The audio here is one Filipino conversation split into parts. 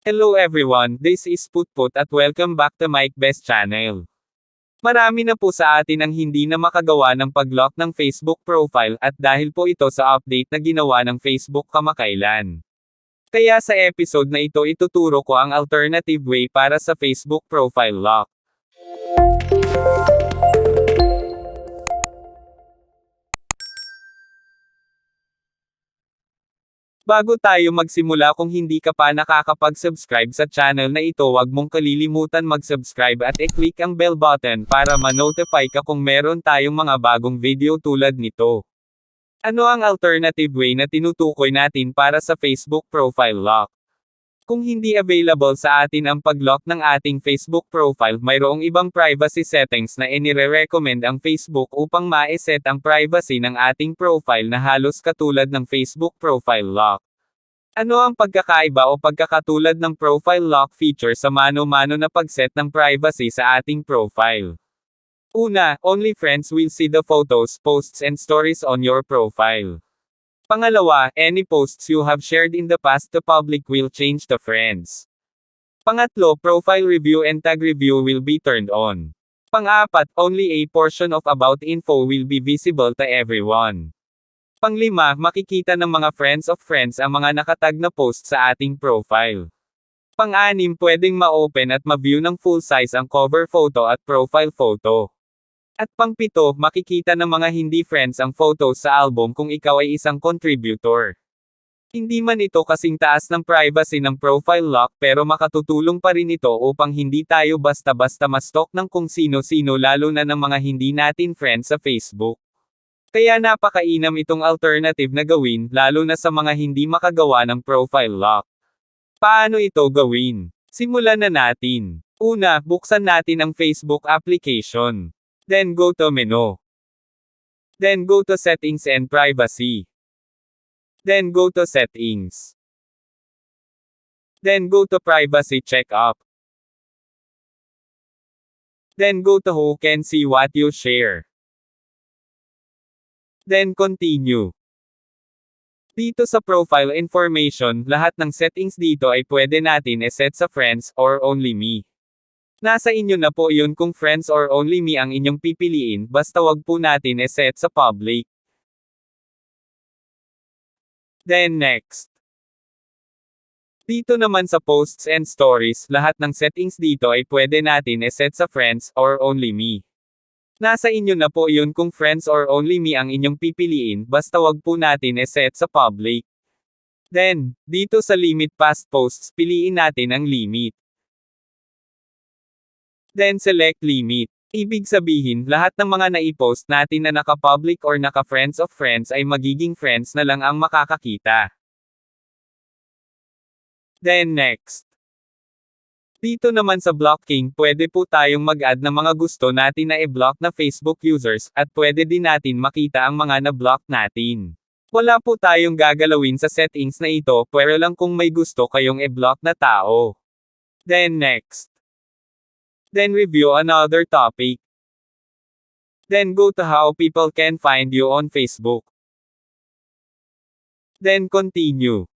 Hello everyone, this is Putput at welcome back to my best channel. Marami na po sa atin ang hindi na makagawa ng pag-lock ng Facebook profile at dahil po ito sa update na ginawa ng Facebook kamakailan. Kaya sa episode na ito ituturo ko ang alternative way para sa Facebook profile lock. Bago tayo magsimula, kung hindi ka pa nakakapag-subscribe sa channel na ito, huwag mong kalilimutan mag-subscribe at i-click ang bell button para ma-notify ka kung meron tayong mga bagong video tulad nito. Ano ang alternative way na tinutukoy natin para sa Facebook profile lock? Kung hindi available sa atin ang pag-lock ng ating Facebook profile, mayroong ibang privacy settings na inire-recommend ang Facebook upang ma-set ang privacy ng ating profile na halos katulad ng Facebook profile lock. Ano ang pagkakaiba o pagkakatulad ng profile lock feature sa mano-mano na pag-set ng privacy sa ating profile? Una, only friends will see the photos, posts and stories on your profile. Pangalawa, any posts you have shared in the past to public will change to friends. Pangatlo, profile review and tag review will be turned on. Pang-apat, only a portion of about info will be visible to everyone. Panglima, makikita ng mga friends of friends ang mga nakatag na post sa ating profile. Pang-anim, pwedeng ma-open at ma-view ng full size ang cover photo at profile photo. At pang-pito, makikita ng mga hindi friends ang photos sa album kung ikaw ay isang contributor. Hindi man ito kasing taas ng privacy ng profile lock, pero makatutulong pa rin ito upang hindi tayo basta-basta ma-stalk ng kung sino-sino, lalo na ng mga hindi natin friends sa Facebook. Kaya napakainam itong alternative na gawin, lalo na sa mga hindi makagawa ng profile lock. Paano ito gawin? Simulan na natin. Una, buksan natin ang Facebook application. Then go to menu. Then go to settings and privacy. Then go to settings. Then go to Privacy Checkup. Then go to who can see what you share. Then continue. Dito sa profile information, lahat ng settings dito ay pwede natin i-set sa friends or only me. Nasa inyo na po yun kung friends or only me ang inyong pipiliin, basta wag po natin i-set sa public. Then next. Dito naman sa posts and stories, lahat ng settings dito ay pwede natin i-set sa friends or only me. Nasa inyo na po yun kung friends or only me ang inyong pipiliin, basta wag po natin i-set sa public. Then, dito sa limit past posts, piliin natin ang limit. Then select limit. Ibig sabihin, lahat ng mga naipost natin na naka-public or naka-friends of friends ay magiging friends na lang ang makakakita. Then next. Dito naman sa blocking, pwede po tayong mag-add ng mga gusto natin na i-block na Facebook users, at pwede din natin makita ang mga na-block natin. Wala po tayong gagalawin sa settings na ito, pero lang kung may gusto kayong i-block na tao. Then next. Then review another topic. Then go to how people can find you on Facebook. Then continue.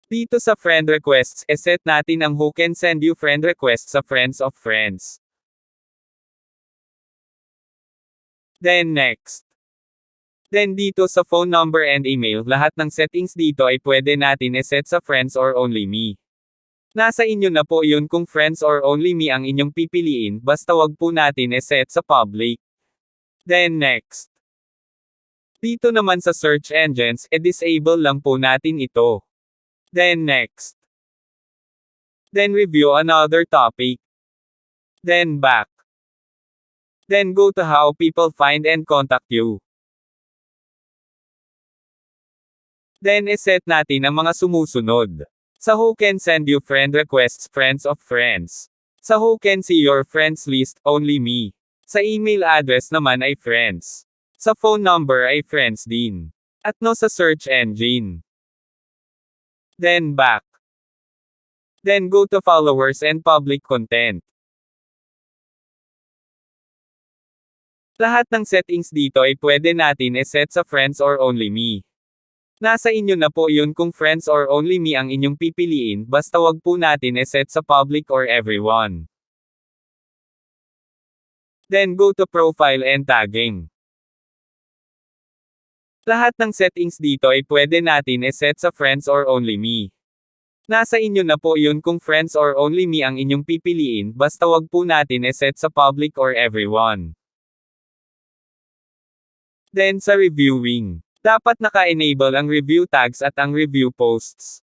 Dito sa friend requests, set natin ang who can send you friend requests sa friends of friends. Then next. Then dito sa phone number and email, lahat ng settings dito ay pwede natin i-set sa friends or only me. Nasa inyo na po yun kung friends or only me ang inyong pipiliin, basta wag po natin i-set sa public. Then next. Dito naman sa search engines, disable lang po natin ito. Then next. Then review another topic. Then back. Then go to how people find and contact you. Then iset natin ang mga sumusunod. Sa who can send you friend requests, friends of friends. Sa who can see your friends list, only me. Sa email address naman ay friends. Sa phone number ay friends din. At no sa search engine. Then back. Then go to followers and public content. Lahat ng settings dito ay pwede natin i-set sa friends or only me. Nasa inyo na po yun kung friends or only me ang inyong pipiliin, basta wag po natin set sa public or everyone. Then go to profile and tagging. Lahat ng settings dito ay pwede natin set sa friends or only me. Nasa inyo na po yun kung friends or only me ang inyong pipiliin, basta wag po natin set sa public or everyone. Then sa reviewing. Dapat naka-enable ang review tags at ang review posts.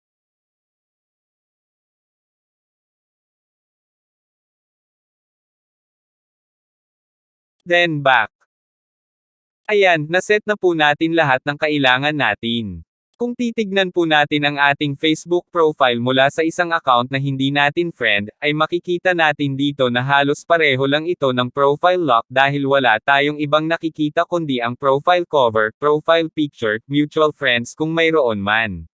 Then back. Ayan, naset na po natin lahat ng kailangan natin. Kung titignan po natin ang ating Facebook profile mula sa isang account na hindi natin friend, ay makikita natin dito na halos pareho lang ito ng profile lock dahil wala tayong ibang nakikita kundi ang profile cover, profile picture, mutual friends kung mayroon man.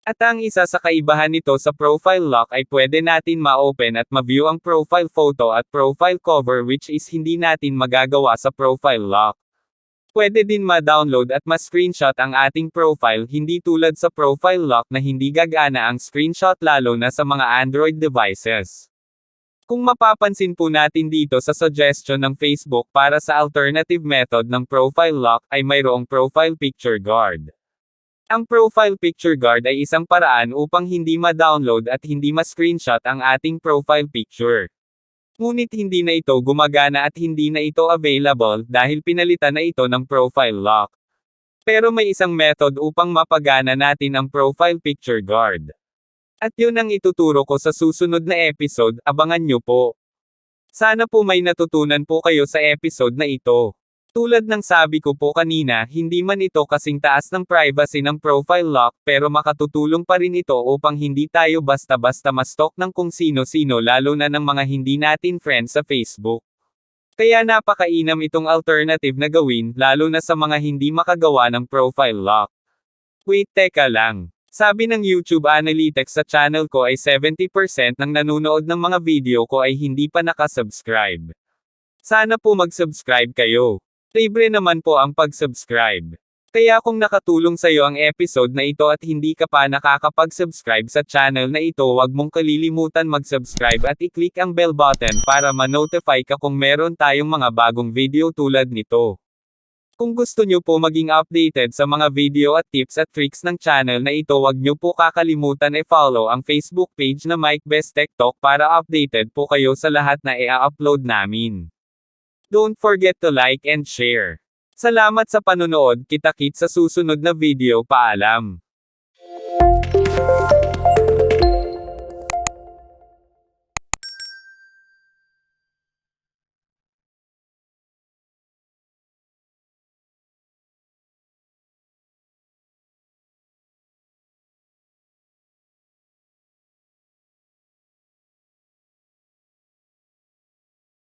At ang isa sa kaibahan nito sa profile lock ay pwede natin ma-open at ma-view ang profile photo at profile cover which is hindi natin magagawa sa profile lock. Pwede din ma-download at ma-screenshot ang ating profile hindi tulad sa profile lock na hindi gagana ang screenshot lalo na sa mga Android devices. Kung mapapansin po natin dito sa suggestion ng Facebook para sa alternative method ng profile lock ay mayroong profile picture guard. Ang profile picture guard ay isang paraan upang hindi ma-download at hindi ma-screenshot ang ating profile picture. Ngunit hindi na ito gumagana at hindi na ito available dahil pinalitan na ito ng profile lock. Pero may isang method upang mapagana natin ang profile picture guard. At yun ang ituturo ko sa susunod na episode, abangan nyo po. Sana po may natutunan po kayo sa episode na ito. Tulad ng sabi ko po kanina, hindi man ito kasing taas ng privacy ng profile lock, pero makatutulong pa rin ito upang hindi tayo basta-basta ma-stalk ng kung sino-sino lalo na ng mga hindi natin friends sa Facebook. Kaya napakainam itong alternative na gawin, lalo na sa mga hindi makagawa ng profile lock. Wait, teka lang. Sabi ng YouTube Analytics sa channel ko ay 70% ng nanonood ng mga video ko ay hindi pa nakasubscribe. Sana po mag-subscribe kayo. Libre naman po ang pag-subscribe. Kaya kung nakatulong sa'yo ang episode na ito at hindi ka pa nakakapag-subscribe sa channel na ito, wag mong kalilimutan mag-subscribe at i-click ang bell button para ma-notify ka kung meron tayong mga bagong video tulad nito. Kung gusto nyo po maging updated sa mga video at tips at tricks ng channel na ito, wag nyo po kakalimutan i-follow ang Facebook page na Mike Best Tech Talk para updated po kayo sa lahat na i-upload namin. Don't forget to like and share. Salamat sa panonood, kita-kits sa susunod na video, paalam.